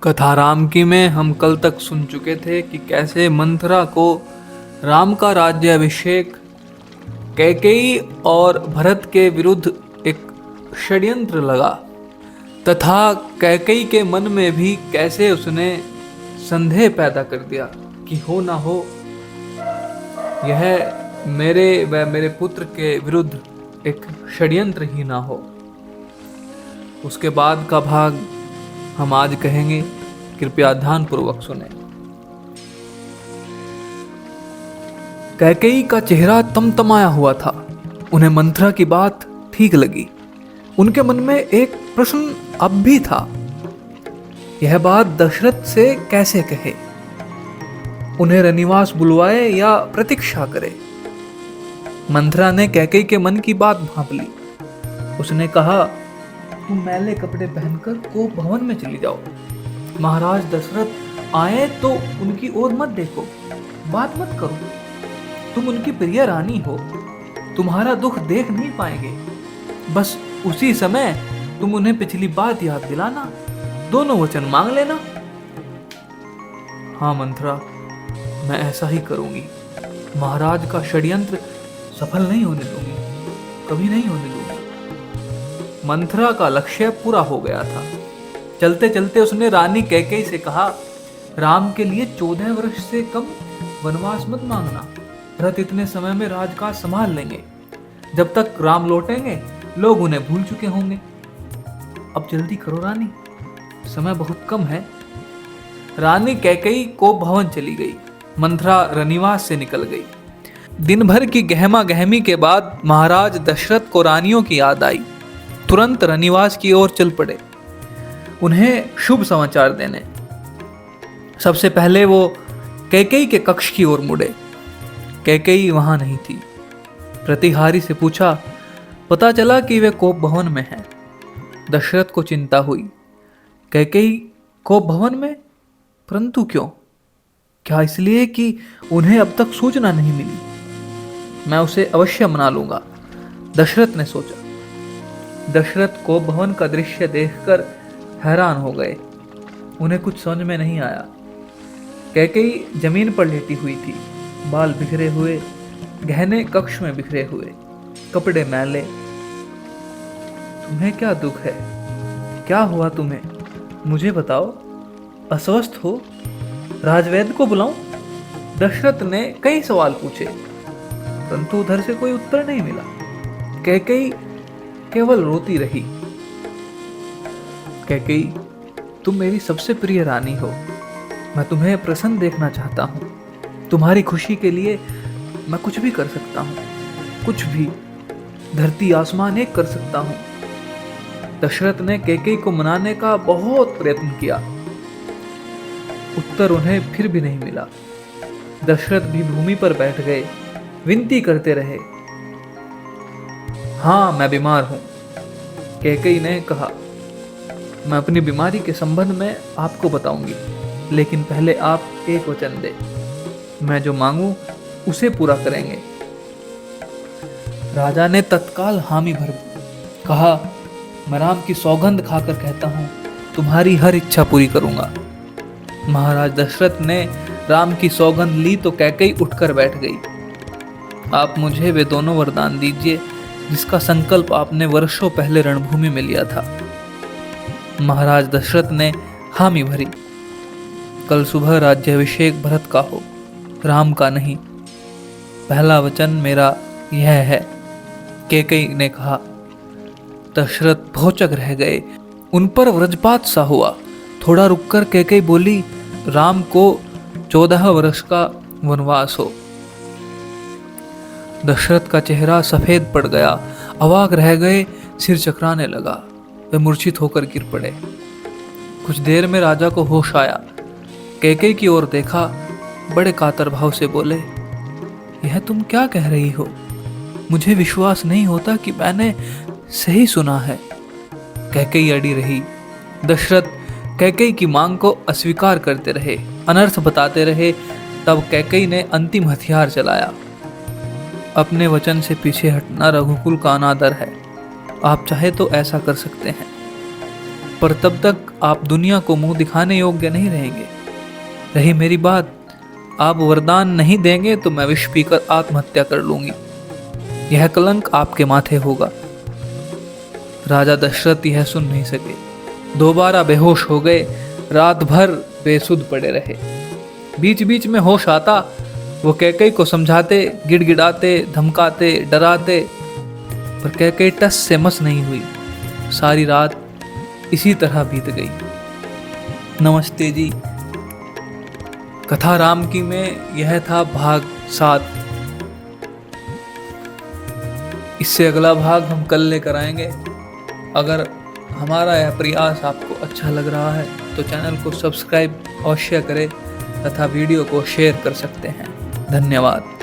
कथा राम की में हम कल तक सुन चुके थे कि कैसे मंथरा को राम का राज्याभिषेक कैकेयी और भरत के विरुद्ध एक षड्यंत्र लगा तथा कैकेयी के मन में भी कैसे उसने संदेह पैदा कर दिया कि हो ना हो यह मेरे व मेरे पुत्र के विरुद्ध एक षड्यंत्र ही ना हो। उसके बाद का भाग हम आज कहेंगे, कृपया ध्यानपूर्वक सुने। कैकेयी का चेहरा तमतमाया हुआ था। उन्हें मंथरा की बात ठीक लगी। उनके मन में एक प्रश्न अब भी था, यह बात दशरथ से कैसे कहे, उन्हें रनिवास बुलवाए या प्रतीक्षा करे। मंथरा ने कैकेयी के मन की बात भांप ली। उसने कहा, तुम मैले कपड़े पहनकर कोप भवन में चली जाओ। महाराज दशरथ आए तो उनकी ओर मत देखो, बात मत करो। तुम उनकी प्रिय रानी हो, तुम्हारा दुख देख नहीं पाएंगे। बस उसी समय तुम उन्हें पिछली बात याद दिलाना, दोनों वचन मांग लेना। हाँ मंथरा, मैं ऐसा ही करूंगी। महाराज का षड्यंत्र सफल नहीं होने दूंगी, कभी नहीं होने दूंगी। मंथरा का लक्ष्य पूरा हो गया था। चलते चलते उसने रानी कैकेयी से कहा, राम के लिए 14 वर्ष से कम वनवास मत मांगना। भरत इतने समय में राजकाज संभाल लेंगे। जब तक राम लौटेंगे लोग उन्हें भूल चुके होंगे। अब जल्दी करो रानी, समय बहुत कम है। रानी कैकेयी को भवन चली गई। मंथरा रनिवास से निकल गई। दिन भर की गहमा गहमी के बाद महाराज दशरथ को रानियों की याद आई। तुरंत रनिवास की ओर चल पड़े, उन्हें शुभ समाचार देने। सबसे पहले वो कैकेयी के कक्ष की ओर मुड़े। कैकेयी वहां नहीं थी। प्रतिहारी से पूछा, पता चला कि वे कोप भवन में हैं। दशरथ को चिंता हुई। कैकेयी कोप भवन में, परंतु क्यों? क्या इसलिए कि उन्हें अब तक सूचना नहीं मिली? मैं उसे अवश्य मना लूंगा, दशरथ ने सोचा। दशरथ को भवन का दृश्य देखकर हैरान हो गए। उन्हें कुछ समझ में नहीं आया। कैकेयी जमीन पर लेटी हुई थी, बाल बिखरे हुए, गहने कक्ष में बिखरे हुए, कपड़े मैले। तुम्हें क्या दुख है? क्या हुआ तुम्हें? मुझे बताओ। अस्वस्थ हो? राजवैद्य को बुलाऊं? दशरथ ने कई सवाल पूछे, परंतु उधर से कोई उत्तर नहीं मिला। कैकेयी केवल रोती रही। कैकेयी, तुम मेरी सबसे प्रिय रानी हो। मैं तुम्हें प्रसन्न देखना चाहता हूँ। तुम्हारी खुशी के लिए मैं कुछ भी कर सकता हूँ, कुछ भी। धरती आसमान एक कर सकता हूँ। दशरथ ने कैकेयी को मनाने का बहुत प्रयत्न किया। उत्तर उन्हें फिर भी नहीं मिला। दशरथ भी भूमि पर बैठ गए, विनती करते रहे। हाँ, मैं बीमार हूं, कैकेयी ने कहा। मैं अपनी बीमारी के संबंध में आपको बताऊंगी, लेकिन पहले आप एक वचन दे। मैं जो मांगू उसे पूरा करेंगे। राजा ने तत्काल हामी भर कहा, मैं राम की सौगंध खाकर कहता हूं, तुम्हारी हर इच्छा पूरी करूंगा। महाराज दशरथ ने राम की सौगंध ली तो कैकेयी उठकर बैठ गई। आप मुझे वे दोनों वरदान दीजिए जिसका संकल्प आपने वर्षों पहले रणभूमि में लिया था। महाराज दशरथ ने हामी भरी। कल सुबह राज्याभिषेक भरत का हो, राम का नहीं। पहला वचन मेरा यह है, कैकेयी ने कहा। दशरथ भौचक रह गए। उन पर वज्रपात सा हुआ। थोड़ा रुककर कैकेयी बोली, राम को 14 वर्ष का वनवास हो। दशरथ का चेहरा सफेद पड़ गया, अवाक रह गए, सिर चकराने लगा। वे मूर्छित होकर गिर पड़े। कुछ देर में राजा को होश आया। कैकेयी की ओर देखा, बड़े कातर भाव से बोले, यह तुम क्या कह रही हो? मुझे विश्वास नहीं होता कि मैंने सही सुना है। कैकेयी अड़ी रही। दशरथ कैकेयी की मांग को अस्वीकार करते रहे, अनर्थ बताते रहे। तब कैकेयी ने अंतिम हथियार चलाया। अपने वचन से पीछे हटना रघुकुल का अनादर है। आप चाहे तो ऐसा कर सकते हैं। पर तब तक आप दुनिया को मुंह दिखाने योग्य नहीं रहेंगे। रही मेरी बात, आप वरदान नहीं देंगे तो मैं विष पीकर आत्महत्या कर लूंगी। यह कलंक आपके माथे होगा। राजा दशरथ यह सुन नहीं सके, दोबारा बेहोश हो गए। रात भर बेसुध पड़े रहे। बीच बीच में होश आता, वो कैकेयी को समझाते, गिड़गिड़ाते, धमकाते, डराते, पर कैकेयी टस से मस नहीं हुई। सारी रात इसी तरह बीत गई। नमस्ते जी। कथा राम की में यह था भाग 7। इससे अगला भाग हम कल लेकर आएंगे। अगर हमारा यह प्रयास आपको अच्छा लग रहा है तो चैनल को सब्सक्राइब अवश्य करें तथा वीडियो को शेयर कर सकते हैं। धन्यवाद।